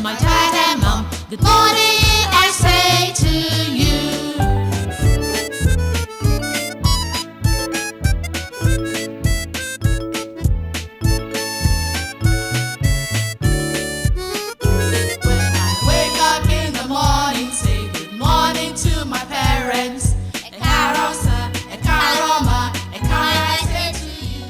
to my dad and mum. Good morning, I say to you. When I wake up in the morning, say good morning to my parents. Ekarosa, Ekaroma, Ekara, I say to you.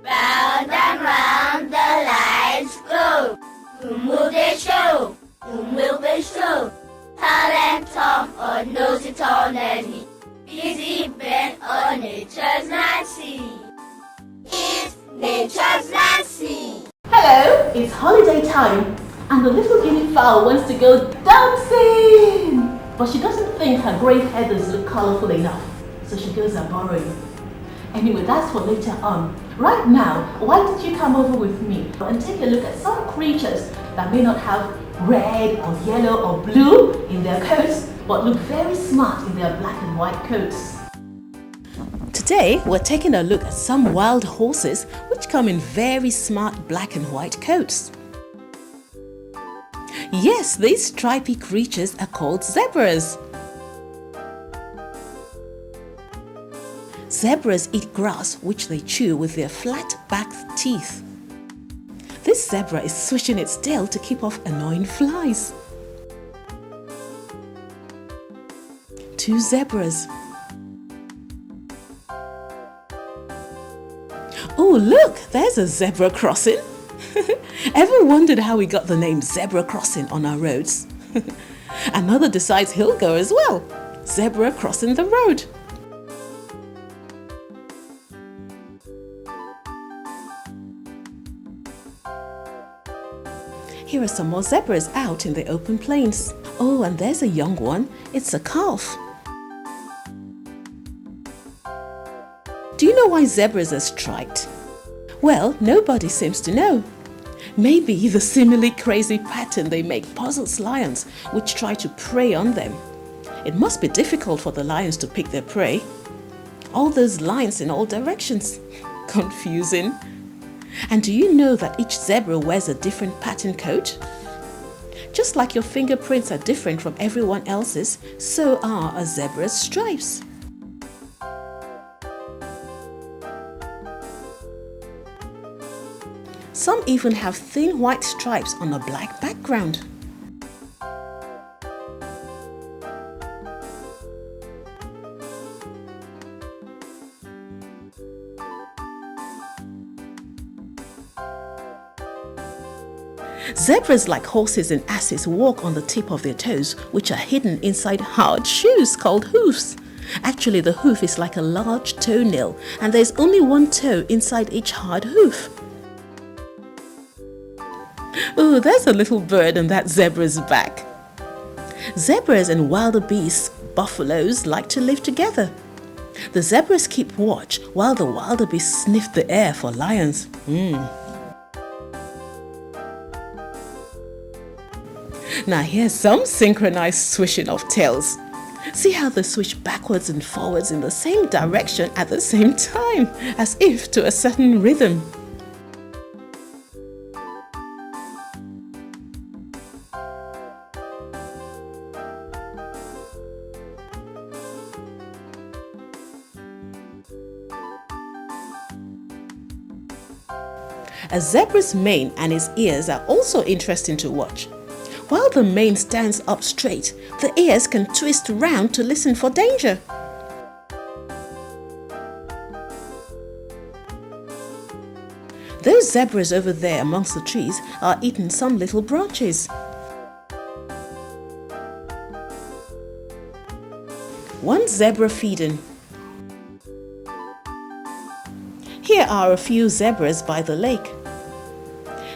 Round and round the lights go. Whom will they show? Whom will they show? Tal and Tom or Nosy Tom Nelly. Busy Ben or Nature's Nancy. It's Nature's Nancy. Hello, it's holiday time and the little Guinea Fowl wants to go dancing. But she doesn't think her grey feathers look colourful enough, so she goes a-borrowing. Anyway, that's for later on. Right now, why don't you come over with me and take a look at some creatures that may not have red or yellow or blue in their coats, but look very smart in their black and white coats. Today, we're taking a look at some wild horses which come in very smart black and white coats. Yes, these stripy creatures are called zebras. Zebras eat grass which they chew with their flat-backed teeth. This zebra is swishing its tail to keep off annoying flies. Two zebras. Oh, look, there's a zebra crossing. Ever wondered how we got the name zebra crossing on our roads? Another decides he'll go as well. Zebra crossing the road. Here are some more zebras out in the open plains. Oh, and there's a young one. It's a calf. Do you know why zebras are striped? Well, nobody seems to know. Maybe the seemingly crazy pattern they make puzzles lions which try to prey on them. It must be difficult for the lions to pick their prey. All those lines in all directions. Confusing. And do you know that each zebra wears a different pattern coat? Just like your fingerprints are different from everyone else's, so are a zebra's stripes. Some even have thin white stripes on a black background. Zebras, like horses and asses, walk on the tip of their toes, which are hidden inside hard shoes called hoofs. Actually, the hoof is like a large toenail, and there's only one toe inside each hard hoof. Oh, there's a little bird on that zebra's back. Zebras and wildebeests, buffaloes, like to live together. The zebras keep watch while the wildebeests sniff the air for lions. Now here's some synchronized swishing of tails. See how they swish backwards and forwards in the same direction at the same time, as if to a certain rhythm. A zebra's mane and its ears are also interesting to watch. While the mane stands up straight, the ears can twist round to listen for danger. Those zebras over there amongst the trees are eating some little branches. One zebra feeding. Here are a few zebras by the lake.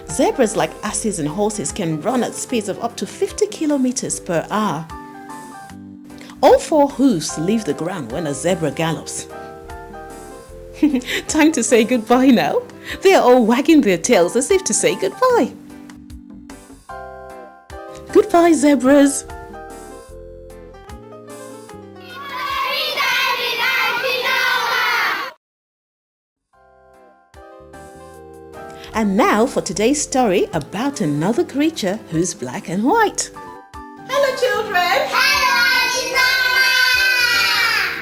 Zebras, like asses and horses, can run at speeds of up to 50 kilometers per hour. All four hoofs leave the ground when a zebra gallops. Time to say goodbye now. They are all wagging their tails as if to say goodbye. Goodbye, zebras. And now for today's story about another creature who's black and white. Hello children! Hello, Auntie Noma!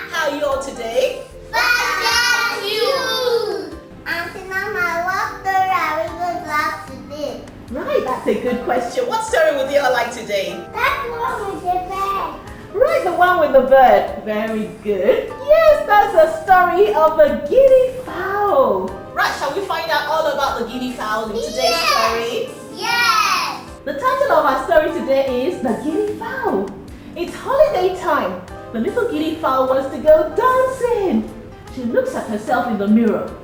How are you all today? Thank you! Auntie Noma, what story are we going to have today? Right, that's a good question. What story would you all like today? That one with the bird. Right, the one with the bird. Very good. Yes, that's the story of the Guinea Fowl. Right, shall we find out all about the Guinea Fowl in today's story? Yes! The title of our story today is The Guinea Fowl. It's holiday time. The little Guinea Fowl wants to go dancing. She looks at herself in the mirror.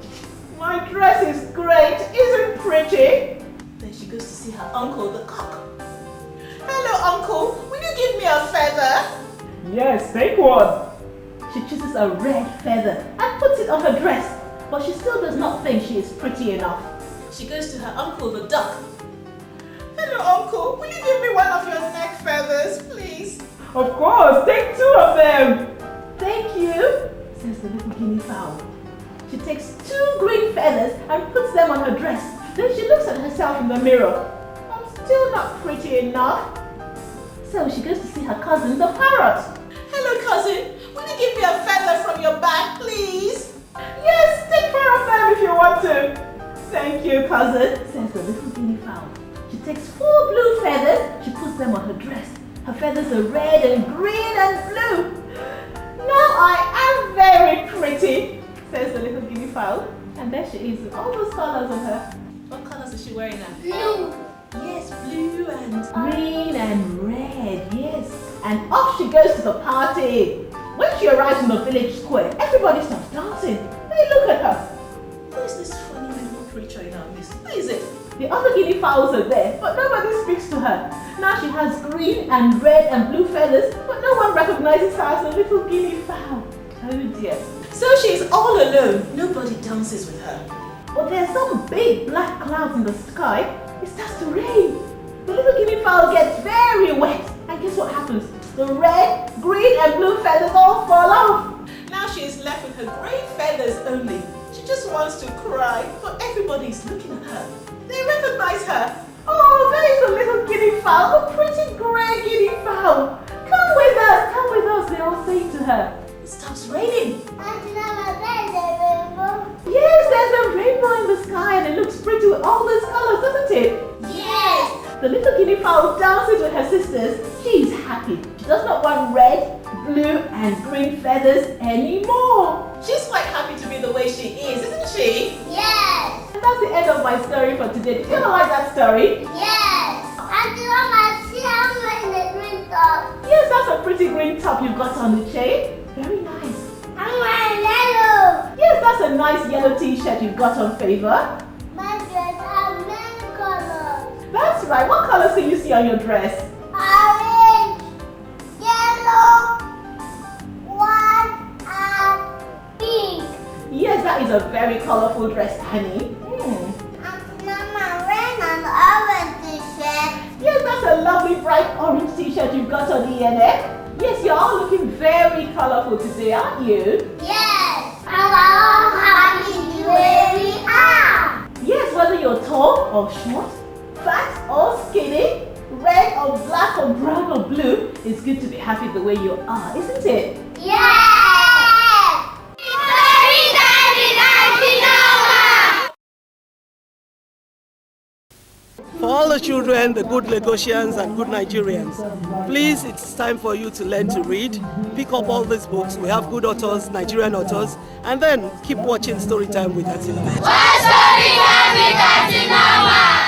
My dress is great, isn't pretty? Then she goes to see her uncle, the cock. Hello, uncle. Will you give me a feather? Yes, take one. She chooses a red feather and puts it on her dress, but she still does not think she is pretty enough. She goes to her uncle, the duck. Hello, uncle. Will you give me one of your neck feathers, please? Of course, take two of them. Thank you, says the little Guinea Fowl. She takes 2 green feathers and puts them on her dress. Then she looks at herself in the mirror. I'm still not pretty enough. So she goes to see her cousin, the parrot. Hello, cousin. Will you give me a feather from your bag, please? Yes, take 4 of them if you want to. Thank you, cousin, says the little Guinea Fowl. She takes 4 blue feathers. She puts them on her dress. Her feathers are red and green and blue. Now I am very pretty, says the little Guinea Fowl. And there she is with all those colors on her. What colors is she wearing now? Blue. Yes, blue and green and red, yes. And off she goes to the party. When she arrives in the village square, everybody starts dancing. Hey, look at her. Who is this funny little creature in our midst? Who is it? The other Guinea Fowls are there, but nobody speaks to her. Now she has green and red and blue feathers, but no one recognizes her as a little Guinea Fowl. Oh dear. So she's all alone. Nobody dances with her. But there's some big black clouds in the sky. It starts to rain. The little Guinea Fowl gets very wet. And guess what happens? The red, green and blue feathers all fall off. Now she is left with her grey feathers only. She just wants to cry, but everybody is looking at her. They recognize her. Oh, there is the little Guinea Fowl, the pretty grey Guinea Fowl. Come with us, they all say to her. It stops raining. Auntie Noma, there's a rainbow. Yes, there's a rainbow in the sky and it looks pretty with all those colors, doesn't it? Yes! The little Guinea Fowl dances with her sisters. She's happy. She does not want red, blue and green feathers anymore. She's quite happy to be the way she is, isn't she? Yes! And that's the end of my story for today. Did you like that story? Yes! Auntie Noma, see I'm wearing a green top. Yes, that's a pretty green top you've got on the chain. Very nice. I'm wearing yellow. Yes, that's a nice yellow t-shirt you've got on, Favor. My dress has many colors. That's right. What colors can you see on your dress? Orange, yellow, white, and pink. Yes, that is a very colorful dress, Annie. Auntie Noma, I'm wearing an orange t-shirt. Yes, that's a lovely bright orange t-shirt you've got on, Iene. Yes, you're all looking very colorful today, aren't you? Yes, and we're all happy the way we are. Yes, whether you're tall or short, fat or skinny, red or black or brown or blue, it's good to be happy the way you are, isn't it? Yes! Very nice, Auntie Noma. For all the children, the good Lagosians and good Nigerians, please, it's time for you to learn to read. Pick up all these books. We have good authors, Nigerian authors, and then keep watching Storytime with Auntie Noma. Storytime with Auntie Noma.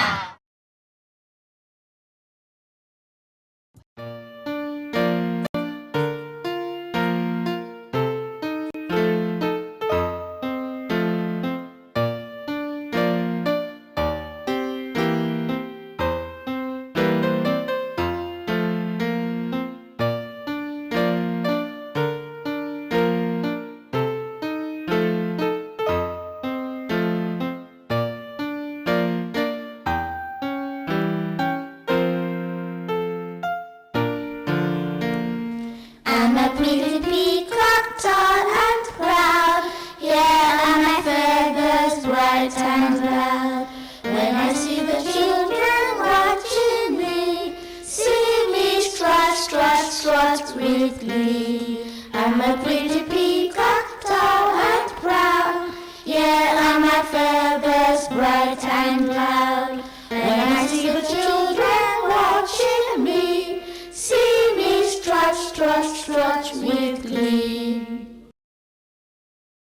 a pretty peacock, tall and proud. Yeah, and my feathers bright and loud. When I see the children watching me, see me strut, strut, strut with glee.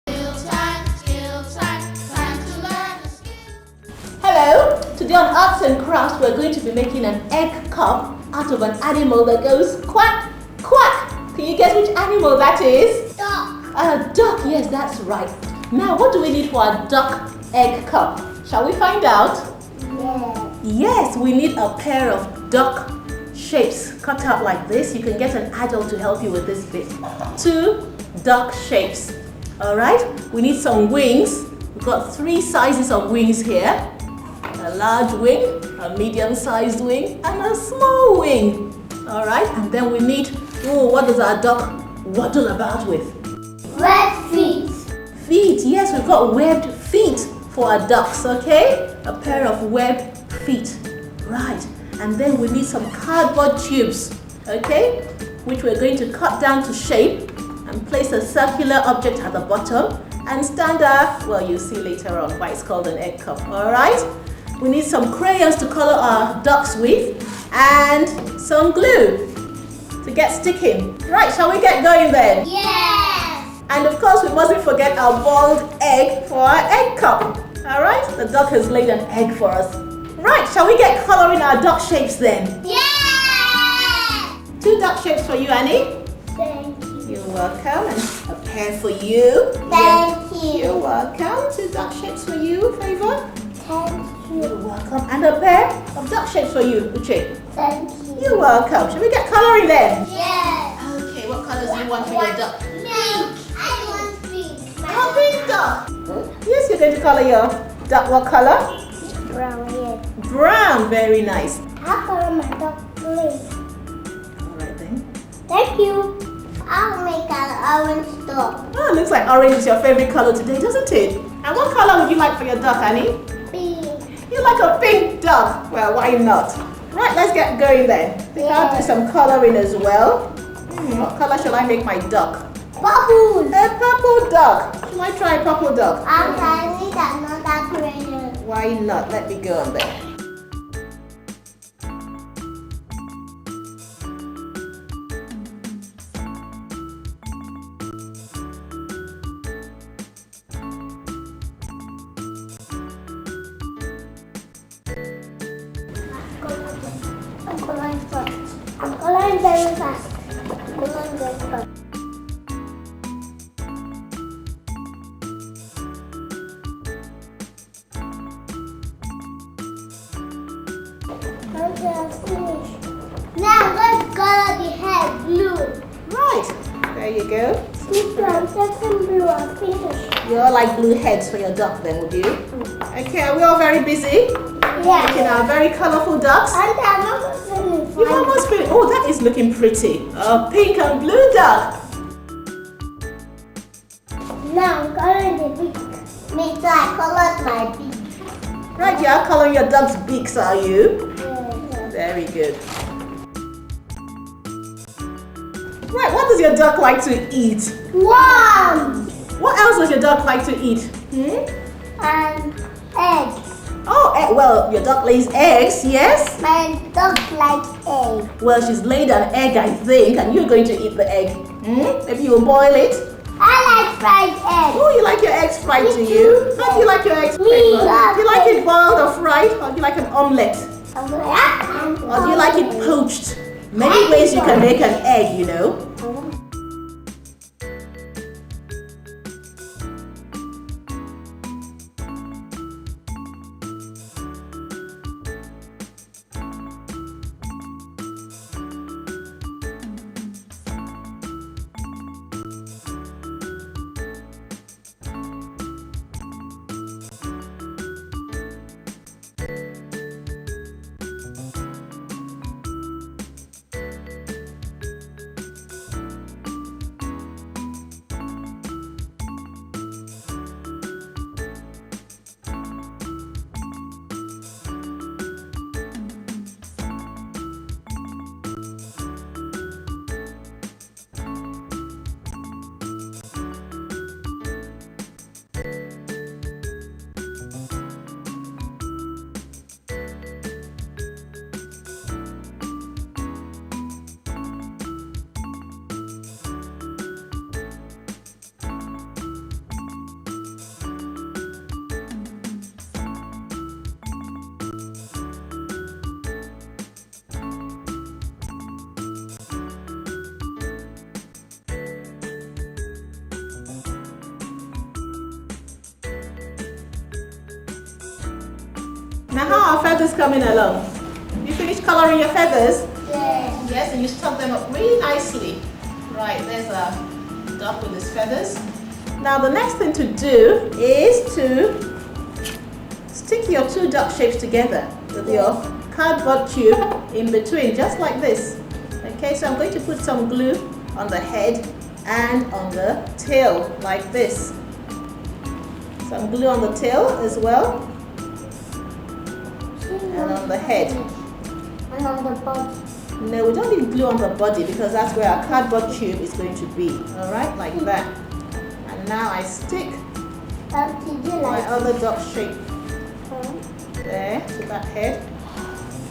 Time to learn a skill. Hello! Today on Arts and Crafts we're going to be making an egg cup out of an animal that goes quack, quack. Can you guess which animal that is? Duck. A duck, yes, that's right. Now, what do we need for a duck egg cup? Shall we find out? Yeah. Yes, we need a pair of duck shapes cut out like this. You can get an adult to help you with this bit. 2 duck shapes. Alright, we need some wings. We've got 3 sizes of wings here. A large wing, a medium-sized wing, and a small wing. Alright, and then we need, what does our duck waddle about with? Red feet. Feet, yes, we've got webbed feet for our ducks, okay? A pair of webbed feet. Right, and then we need some cardboard tubes, okay? Which we're going to cut down to shape and place a circular object at the bottom and stand up. Well, you'll see later on why it's called an egg cup, alright? We need some crayons to color our ducks with and some glue to get sticking. Right, shall we get going then? Yes. And of course, we mustn't forget our boiled egg for our egg cup. Alright, the duck has laid an egg for us. Right, shall we get coloring our duck shapes then? Yes. 2 duck shapes for you, Annie. Thank you. You're welcome. And a pair for you. Thank you. You're welcome. 2 duck shapes for you, Favor. Thank You're you. welcome. And a pair of duck shapes for you, Uche. Thank you. You're welcome. Shall we get coloring then? Yes. Okay, what colors do you want for your duck? Pink. I want pink. A pink duck. Yes, you're going to color your duck. What color? Brown, yes. Brown. Very nice. I'll color my duck green. Alright then. Thank you. I'll make an orange duck. Oh, looks like orange is your favorite color today, doesn't it? And what color would you like for your duck, Annie? Pink. You like a pink duck? Well, why not? Right, let's get going then. I think I'll do some coloring as well. What color shall I make my duck? Bubbles. A purple duck. Shall I try a purple duck? I need another crayon. Why not? Let me go on there. I'm coloring first. I'm coloring very fast. I'm coloring very fast. Okay, I'm finished. Now let's color the head blue. Right, there you go. This one, second blue, I'm finished. You all like blue heads for your duck then, would you? Okay, are we all very busy? Making Yeah. our very colorful ducks. And I'm almost finished. You've almost finished. Oh, that is looking pretty. A pink and blue duck. Now I'm coloring the beak. Me too, I colored my beak. Right, you are coloring your duck's beaks, are you? Yeah. Very good. Right, what does your duck like to eat? Worms What else does your duck like to eat? and eggs. Oh, well, your duck lays eggs, yes? My dog likes eggs. Well, she's laid an egg, I think, and you're going to eat the egg. Maybe you'll boil it. I like fried eggs. Oh, you like your eggs fried, do you? How do you like your eggs fried? Me, Do you like it boiled or fried? Or do you like an omelette? Or Or do you like it poached? Many ways you can make an egg, you know. Now how are our feathers coming along? You finished coloring your feathers? Yes. Yes, and you stuck them up really nicely. Right, there's a duck with his feathers. Now the next thing to do is to stick your two duck shapes together with your cardboard tube in between, just like this. Okay, so I'm going to put some glue on the head and on the tail, like this. Some glue on the tail as well, and on the head. And on the body. No, we don't need glue on the body because that's where our cardboard tube is going to be. Alright, like that. And now I stick my other duck shape there to that head.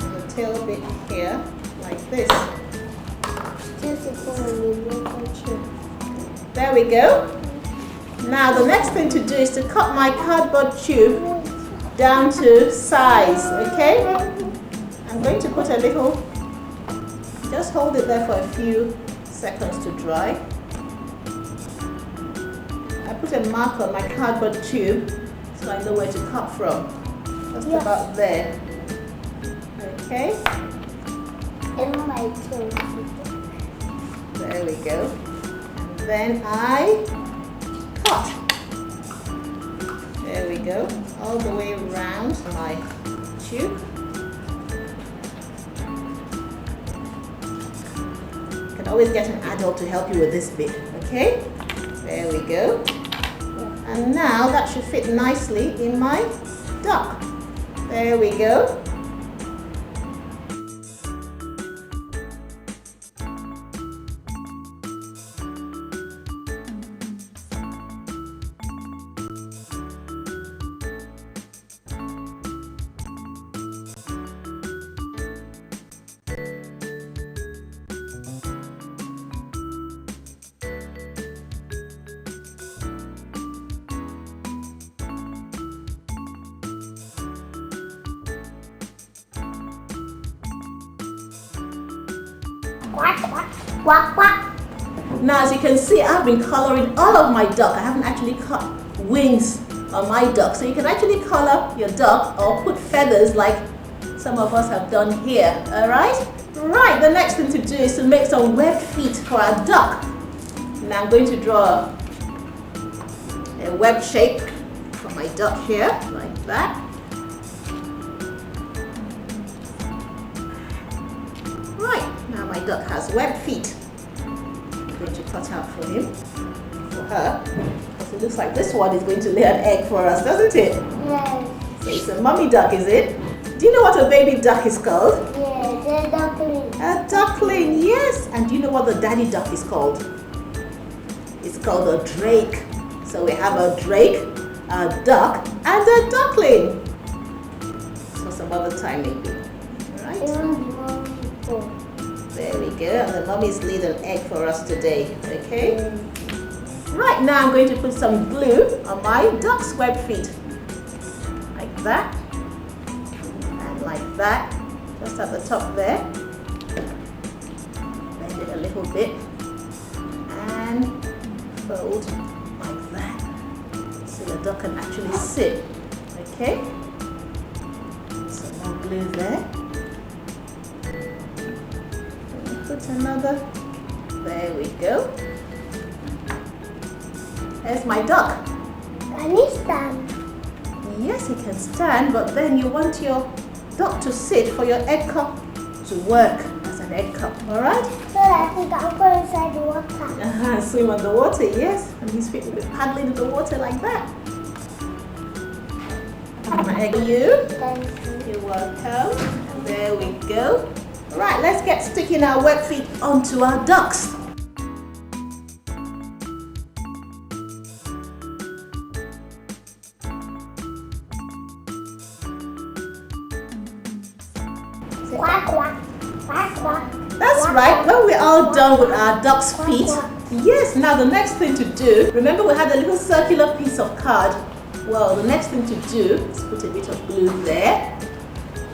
And the tail bit here, like this. There we go. Now the next thing to do is to cut my cardboard tube down to size, okay? I'm going to put a little, just hold it there for a few seconds to dry. I put a mark on my cardboard tube so I know where to cut from. Just about there. Okay? And my toe. There we go. And then I cut. There we go. All the way around my tube. You can always get an adult to help you with this bit. Okay? There we go. And now that should fit nicely in my duck. There we go. Quack, quack, quack, quack. Now as you can see, I've been coloring all of my duck. I haven't actually cut wings on my duck. So you can actually color your duck or put feathers like some of us have done here. Alright? Right, the next thing to do is to make some webbed feet for our duck. Now I'm going to draw a web shape for my duck here, like that. Right, now my duck has webbed feet. I'm going to cut out for him, for her. Because it looks like this one is going to lay an egg for us, doesn't it? Yes. So it's a mommy duck, is it? Do you know what a baby duck is called? Yes, a duckling. A duckling, yes. And do you know what the daddy duck is called? It's called a drake. So we have a drake, a duck, and a duckling. So some other time maybe. Alright? There we go. And the mommy's laid an egg for us today. Okay? Right, now I'm going to put some glue on my duck's web feet. Like that. And like that. Just at the top there. Bend it a little bit. And fold like that. So the duck can actually sit. Okay? Some more glue there. Put another. There we go. There's my duck. Can he stand? Yes, he can stand, but then you want your duck to sit for your egg cup to work as an egg cup, alright? So that he can go inside the water. Swim on the water, yes. And his feet will be paddling in the water like that. My egg, you. Thank you. You're welcome. And there we go. Right, let's get sticking our web feet onto our ducks. Quack, quack, quack, quack. That's right, when we're all done with our duck's feet, yes, now the next thing to do, remember we had a little circular piece of card. Well, the next thing to do is put a bit of glue there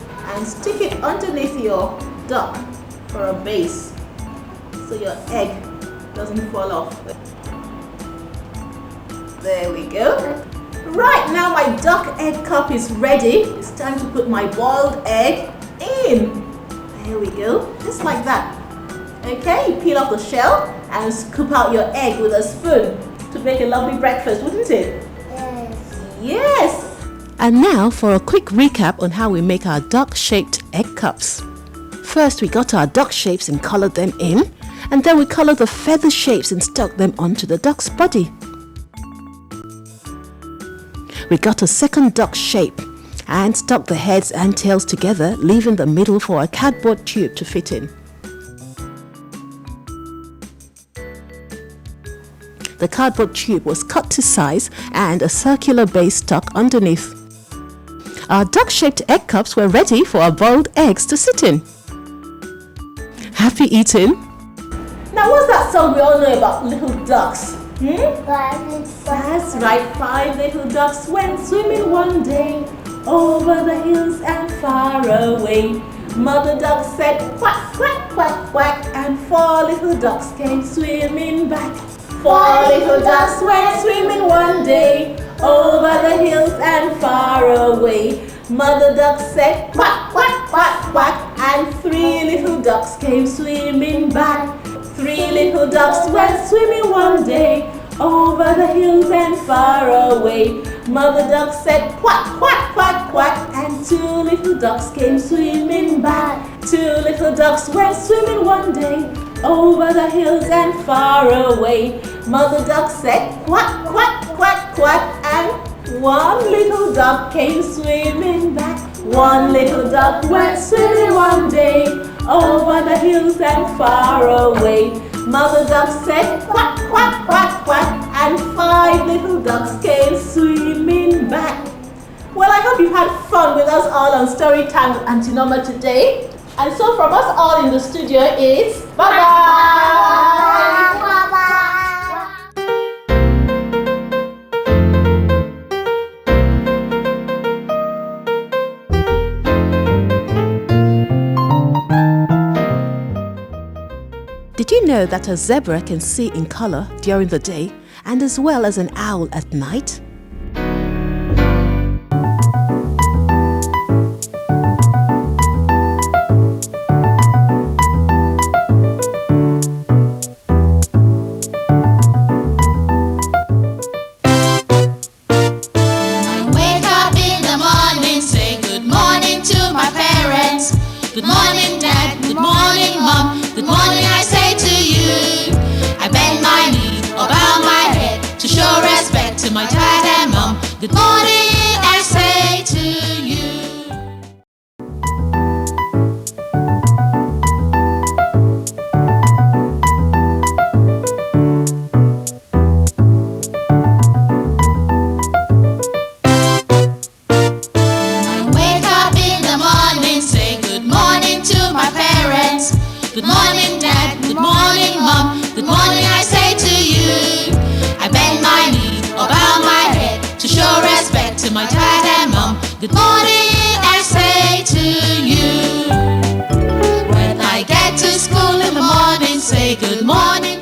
and stick it underneath your duck for a base so your egg doesn't fall off. There we go. Right, now my duck egg cup is ready. It's time to put my boiled egg in. There we go, just like that. Okay, you peel off the shell and scoop out your egg with a spoon to make a lovely breakfast, wouldn't it? Yes. Yes! And now for a quick recap on how we make our duck-shaped egg cups. First, we got our duck shapes and colored them in, and then we colored the feather shapes and stuck them onto the duck's body. We got a second duck shape and stuck the heads and tails together, leaving the middle for a cardboard tube to fit in. The cardboard tube was cut to size and a circular base stuck underneath. Our duck-shaped egg cups were ready for our boiled eggs to sit in. Happy eating? Now what's that song we all know about little ducks? That's right, 5 little ducks went swimming one day over the hills and far away. Mother duck said quack, quack, quack, quack, and 4 little ducks came swimming back. 4 little ducks went swimming one day over the hills and far away. Mother duck said quack, quack, quack, quack, and 3 little ducks came swimming back. 3 little ducks went swimming one day over the hills and far away. Mother duck said quack, quack, quack, quack, and 2 little ducks came swimming back. 2 little ducks went swimming one day over the hills and far away. Mother duck said quack, quack, quack, quack, and 1 little duck came swimming back. 1 little duck went swimming one day over the hills and far away. Mother duck said quack, quack, quack, quack, and 5 little ducks came swimming back. Well, I hope you've had fun with us all on Storytime with Auntie Noma today. And so from us all in the studio is bye-bye! Did you know that a zebra can see in color during the day and as well as an owl at night? Good morning, Dad. Good morning, Mom. Good morning, I say to you. I bend my knee or bow my head to show respect to my dad and Mom. Good morning, I say to you. Good morning, Dad. Good morning, Mom. Good morning, I say to you. I bend my knee or bow my head to show respect to my dad and Mom. Good morning, I say to you. When I get to school in the morning, say good morning.